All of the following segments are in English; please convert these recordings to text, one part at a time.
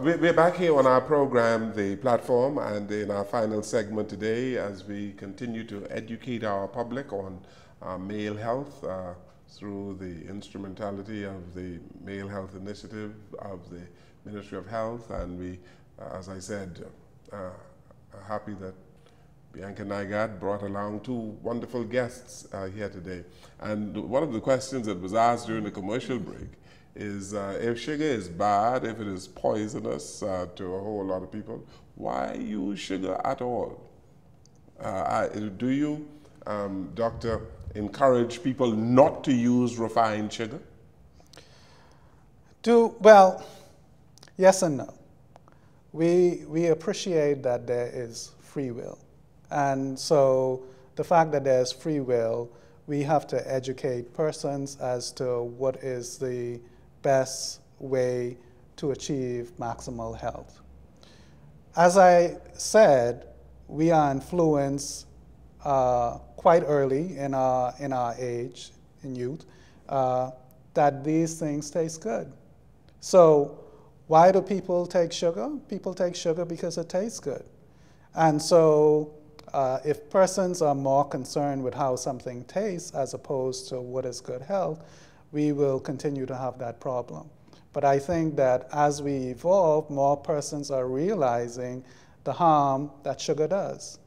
We're back here on our program, The Platform, and in our final segment today as we continue to educate our public on male health through the instrumentality of the Male Health Initiative of the Ministry of Health. And we, as I said, are happy that Bianca Nygaard brought along two wonderful guests here today. And one of the questions that was asked during the commercial break is if sugar is bad, if it is poisonous to a whole lot of people, why use sugar at all? Do you, Doctor, encourage people not to use refined sugar? Well, yes and no. We appreciate that there is free will. And so the fact that there's free will, we have to educate persons as to what is the best way to achieve maximal health. As I said, we are influenced quite early in our age, in youth, that these things taste good. So why do people take sugar? People take sugar because it tastes good. And so if persons are more concerned with how something tastes as opposed to what is good health, we will continue to have that problem. But I think that as we evolve, more persons are realizing the harm that sugar does.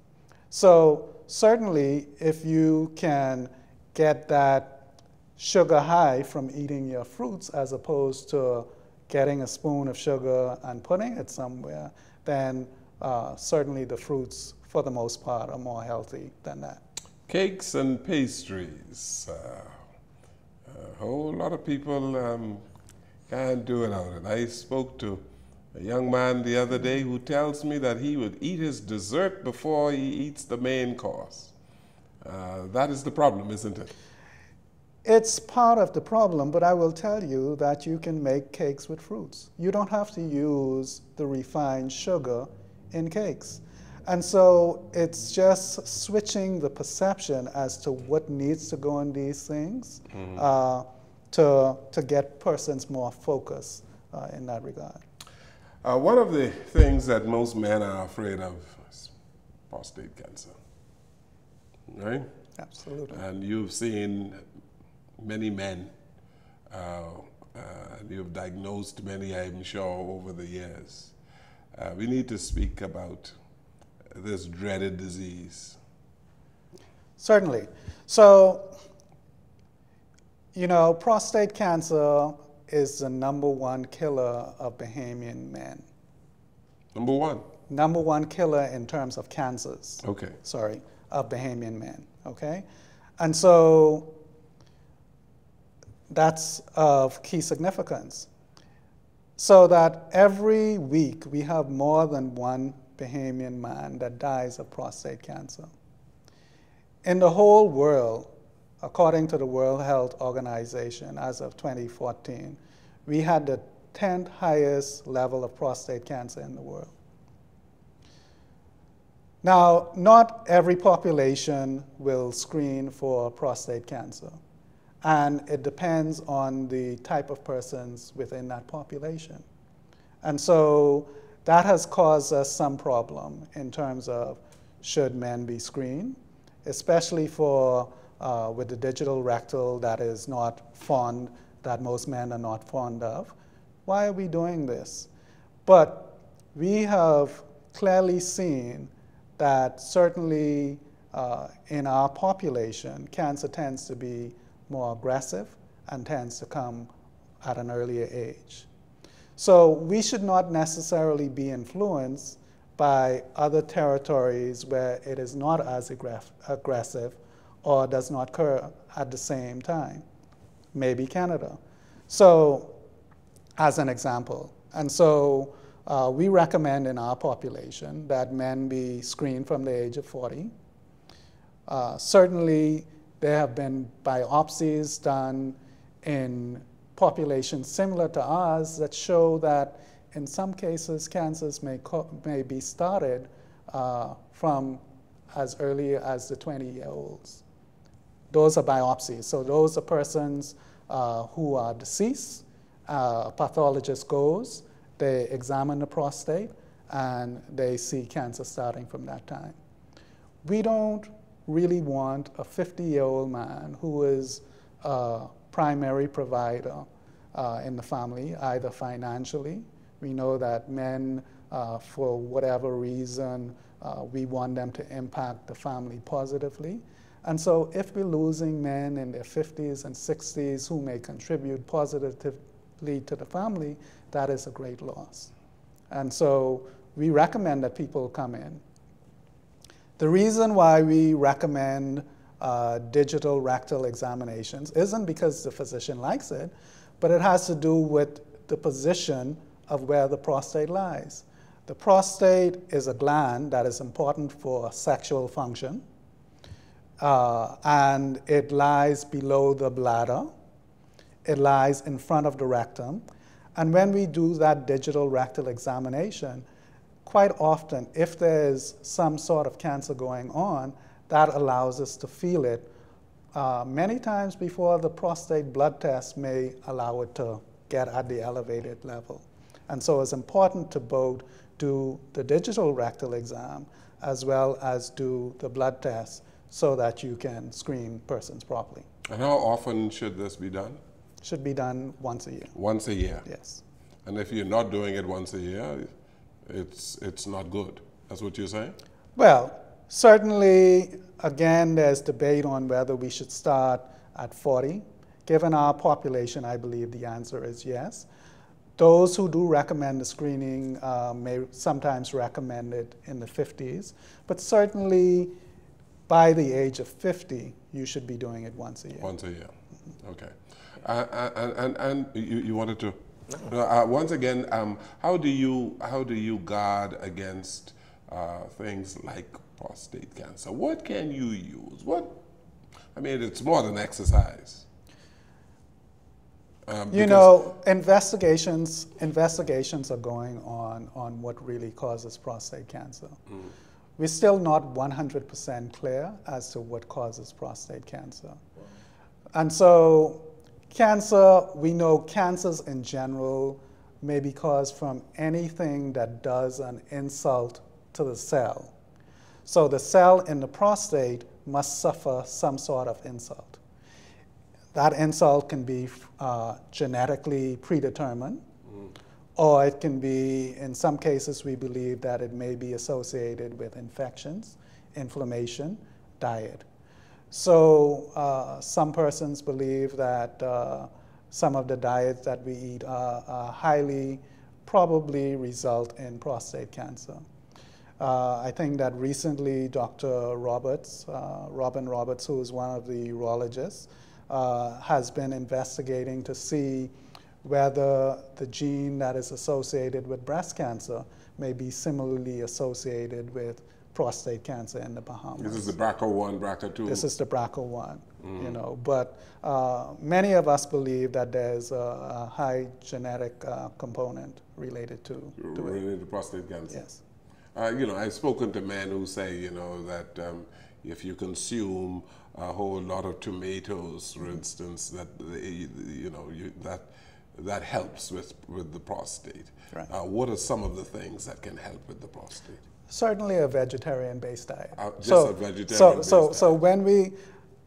So certainly, if you can get that sugar high from eating your fruits as opposed to getting a spoon of sugar and putting it somewhere, then certainly the fruits, for the most part, are more healthy than that. Cakes and pastries. A whole lot of people can't do without it. I spoke to a young man the other day who tells me that he would eat his dessert before he eats the main course. That is the problem, isn't it? It's part of the problem, but I will tell you that you can make cakes with fruits. You don't have to use the refined sugar in cakes. And so it's just switching the perception as to what needs to go in these things to get persons more focused in that regard. One of the things that most men are afraid of is prostate cancer, right? Absolutely. And you've seen many men, and you've diagnosed many, I'm sure, over the years. We need to speak about this dreaded disease. Certainly. So, you know, prostate cancer is the #1 killer of Bahamian men. Number one? Number one killer in terms of cancers. Okay. Sorry, of Bahamian men, okay? And so that's of key significance. So that every week we have more than one Bahamian man that dies of prostate cancer. In the whole world, according to the World Health Organization, as of 2014, we had the 10th highest level of prostate cancer in the world. Now, not every population will screen for prostate cancer, and it depends on the type of persons within that population. And so that has caused us some problem in terms of should men be screened, especially for with the digital rectal that is not fond, that most men are not fond of. Why are we doing this? But we have clearly seen that certainly in our population, cancer tends to be more aggressive and tends to come at an earlier age. So we should not necessarily be influenced by other territories where it is not as aggressive or does not occur at the same time, maybe Canada. So, as an example. And so we recommend in our population that men be screened from the age of 40. Certainly, there have been biopsies done in populations similar to ours that show that in some cases cancers may be started from as early as the 20-year-olds. Those are biopsies. So those are persons who are deceased. A pathologist goes, they examine the prostate, and they see cancer starting from that time. We don't really want a 50-year-old man who is a primary provider in the family, either financially. We know that men, for whatever reason, we want them to impact the family positively. And so if we're losing men in their 50s and 60s who may contribute positively to the family, that is a great loss. And so we recommend that people come in. The reason why we recommend digital rectal examinations isn't because the physician likes it, but it has to do with the position of where the prostate lies. The prostate is a gland that is important for sexual function, and it lies below the bladder. It lies in front of the rectum. And when we do that digital rectal examination, quite often, if there's some sort of cancer going on, that allows us to feel it many times before the prostate blood test may allow it to get at the elevated level. And so it's important to both do the digital rectal exam as well as do the blood test so that you can screen persons properly. And how often should this be done? Should be done once a year. Once a year? Yes. And if you're not doing it once a year, it's not good. That's what you're saying? Well, certainly, again, there's debate on whether we should start at 40. Given our population, I believe the answer is yes. Those who do recommend the screening may sometimes recommend it in the 50s, but certainly by the age of 50, you should be doing it once a year. Once a year, okay. And you wanted to? Once again, how do you guard against things like prostate cancer? What can you use? I mean, it's more than exercise. You know, investigations are going on what really causes prostate cancer. Mm. We're still not 100% clear as to what causes prostate cancer. Wow. And so cancer, we know cancers in general may be caused from anything that does an insult to the cell. So the cell in the prostate must suffer some sort of insult. That insult can be genetically predetermined, or it can be, in some cases, we believe that it may be associated with infections, inflammation, diet. So some persons believe that some of the diets that we eat are highly probably result in prostate cancer. I think that recently Dr. Robin Roberts, who is one of the urologists, has been investigating to see whether the gene that is associated with breast cancer may be similarly associated with prostate cancer in the Bahamas. This is the BRCA1, BRCA2. This is the BRCA1, you know. But many of us believe that there's a high genetic component related to prostate cancer. Yes. You know, I've spoken to men who say, you know, that if you consume a whole lot of tomatoes, for instance, that you know that helps with the prostate. Right. What are some of the things that can help with the prostate? Certainly a vegetarian-based diet. A vegetarian-based diet. So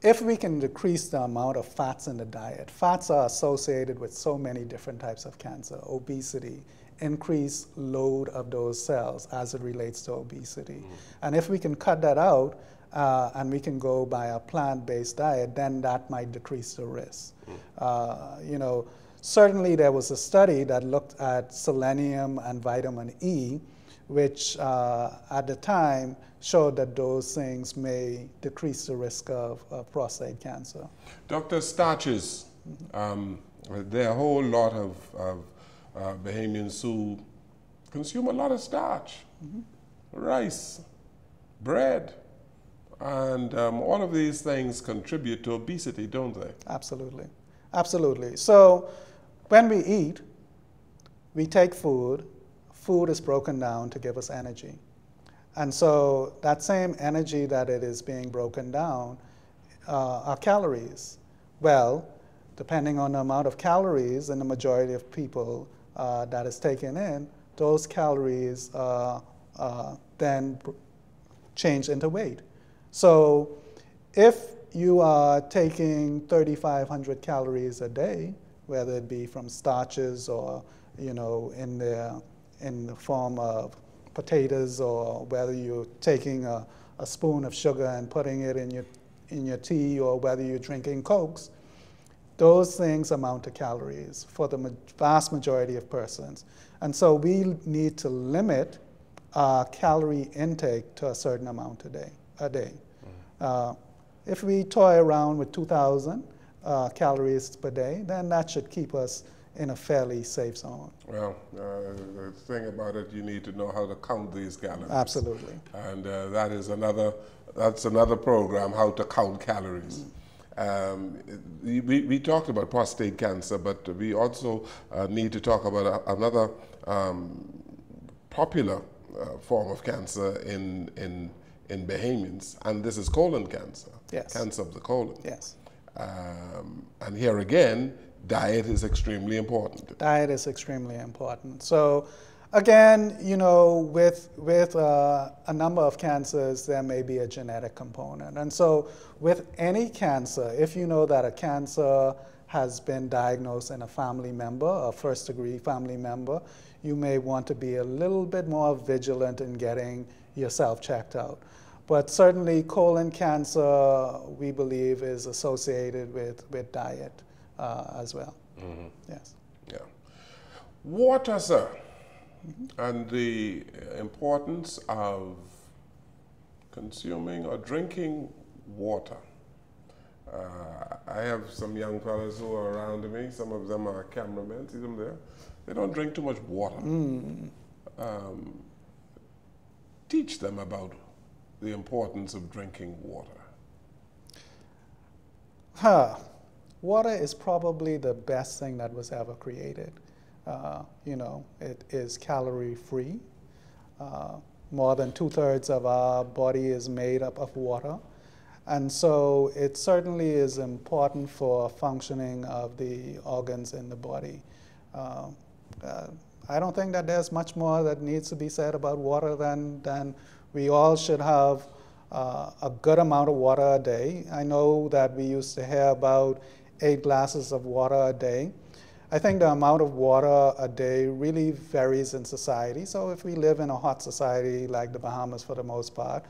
if we can decrease the amount of fats in the diet, fats are associated with so many different types of cancer, obesity, increased load of those cells as it relates to obesity. And if we can cut that out and we can go by a plant-based diet, then that might decrease the risk. You know, certainly there was a study that looked at selenium and vitamin E, which at the time showed that those things may decrease the risk of prostate cancer. Dr. Starches, there are a whole lot of Bahamians who consume a lot of starch, rice, bread, and all of these things contribute to obesity, don't they? Absolutely, absolutely. So when we eat, we take food. Food is broken down to give us energy. And so that same energy that it is being broken down are calories. Well, depending on the amount of calories, and the majority of people that is taken in, those calories then change into weight. So if you are taking 3,500 calories a day, whether it be from starches or in the form of potatoes, or whether you're taking a spoon of sugar and putting it in your tea, or whether you're drinking Cokes, those things amount to calories for the vast majority of persons. And so we need to limit our calorie intake to a certain amount a day. If we toy around with 2,000 calories per day, then that should keep us in a fairly safe zone. Well, the thing about it, you need to know how to count these calories. Absolutely. And that's another program, how to count calories. We talked about prostate cancer, but we also need to talk about another popular form of cancer in Bahamians, and this is colon cancer. Yes. Cancer of the colon. Yes. And here again, diet is extremely important. Diet is extremely important. So again, with a number of cancers, there may be a genetic component. And so with any cancer, if you know that a cancer has been diagnosed in a family member, a first-degree family member, you may want to be a little bit more vigilant in getting yourself checked out. But certainly colon cancer, we believe, is associated with diet as well. Mm-hmm. Yes. Yeah. Water, sir, and the importance of consuming or drinking water. I have some young fellows who are around me. Some of them are cameramen. See them there? They don't drink too much water. Teach them about the importance of drinking water. Water is probably the best thing that was ever created. It is calorie-free. More than 2/3 of our body is made up of water. And so it certainly is important for functioning of the organs in the body. I don't think that there's much more that needs to be said about water than we all should have a good amount of water a day. I know that we used to hear about 8 glasses of water a day. I think the amount of water a day really varies in society. So if we live in a hot society like the Bahamas for the most part,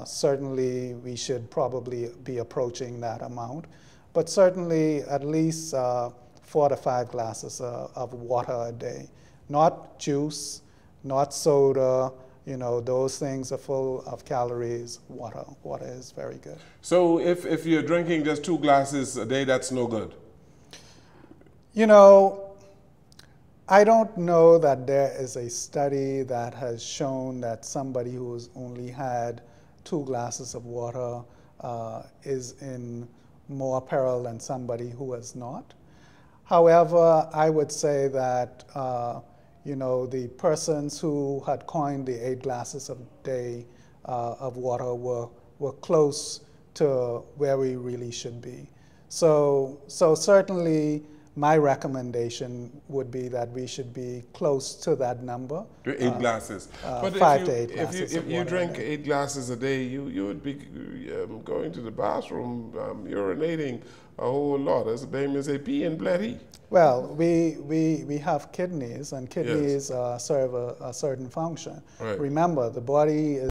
certainly we should probably be approaching that amount. But certainly at least 4 to 5 glasses of water a day. Not juice, not soda, those things are full of calories. Water is very good. So if you're drinking just 2 glasses a day, that's no good? I don't know that there is a study that has shown that somebody who's only had 2 glasses of water is in more peril than somebody who has not. However, I would say that the persons who had coined the 8 glasses a day of water were close to where we really should be. So certainly my recommendation would be that we should be close to that number. 8 glasses. But 5 to 8 glasses. If you drink 8 glasses a day, you would be going to the bathroom, urinating a whole lot. As Bahamians say, peeing plenty. Well, we have kidneys, and kidneys serve a certain function. Right. Remember, the body is